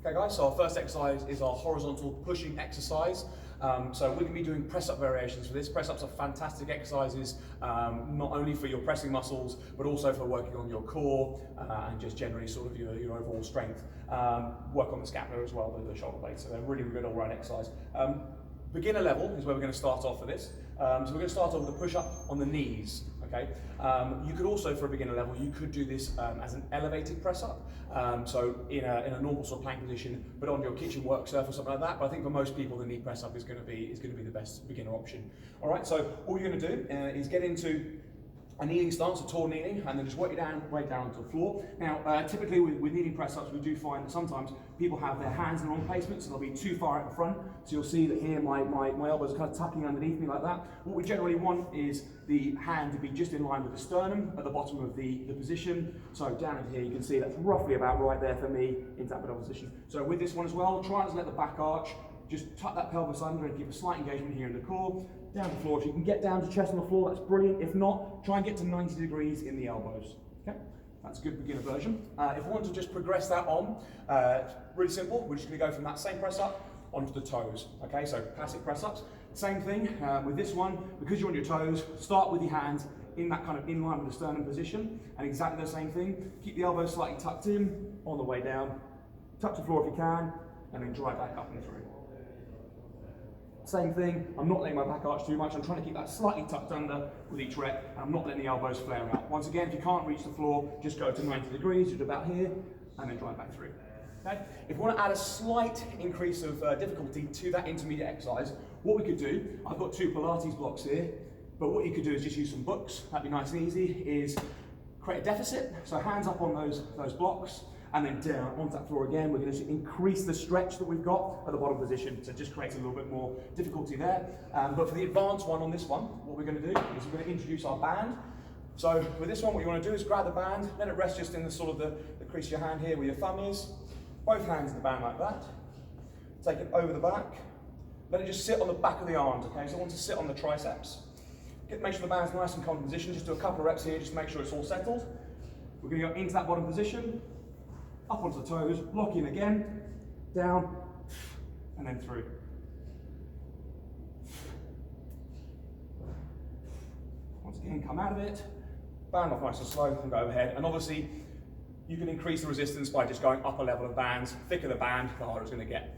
Okay guys, so our first exercise is our horizontal pushing exercise. So we're going to be doing press-up variations for this. Press-ups are fantastic exercises, not only for your pressing muscles, but also for working on your core and just generally sort of your overall strength. Work on the scapula as well, the shoulder blades, so they're really good all-round exercise. Beginner level is where we're going to start off for this. So we're going to start off with a push-up on the knees. Okay. You could also, for a beginner level, you could do this as an elevated press-up. So in a normal sort of plank position, but on your kitchen work surface or something like that. But I think for most people, the knee press-up is going to be the best beginner option. All right. So all you're going to do is get into a kneeling stance, a tall kneeling, and then just work your way down to the floor. Now, typically with kneeling press-ups, we do find that sometimes people have their hands in the wrong placement, so they'll be too far out in front. So you'll see that here my elbows are kind of tucking underneath me like that. What we generally want is the hand to be just in line with the sternum at the bottom of the position. So down in here, you can see that's roughly about right there for me into that middle position. So with this one as well, try not to let the back arch. Just tuck that pelvis under and keep a slight engagement here in the core. Down to the floor. If you can get down to chest on the floor, that's brilliant. If not, try and get to 90 degrees in the elbows. Okay, that's a good beginner version. If we want to just progress that on, really simple. We're just going to go from that same press up onto the toes. Okay, so classic press ups. Same thing with this one. Because you're on your toes, start with your hands in that kind of in line with the sternum position, and exactly the same thing. Keep the elbows slightly tucked in on the way down. Touch the floor if you can, and then drive back up and through. Same thing, I'm not letting my back arch too much, I'm trying to keep that slightly tucked under with each rep, and I'm not letting the elbows flare out. Once again, if you can't reach the floor, just go to 90 degrees, just about here, and then drive back through. Okay? If you want to add a slight increase of difficulty to that intermediate exercise, what we could do, I've got 2 Pilates blocks here, but what you could do is just use some books, that'd be nice and easy, is create a deficit, so hands up on those blocks, and then down onto that floor again. We're going to increase the stretch that we've got at the bottom position, so it just creates a little bit more difficulty there. But for the advanced one on this one, what we're going to do is we're going to introduce our band. So with this one, what you want to do is grab the band, let it rest just in the sort of the crease of your hand here where your thumb is. Both hands in the band like that. Take it over the back. Let it just sit on the back of the arms, okay? So I want to sit on the triceps. Make sure the band's nice and calm position. Just do a couple of reps here, just to make sure it's all settled. We're going to go into that bottom position. Up onto the toes, lock in again, down, and then through. Once again, come out of it, band off nice and slow, and go overhead. And obviously, you can increase the resistance by just going up a level of bands. Thicker the band, the harder it's going to get.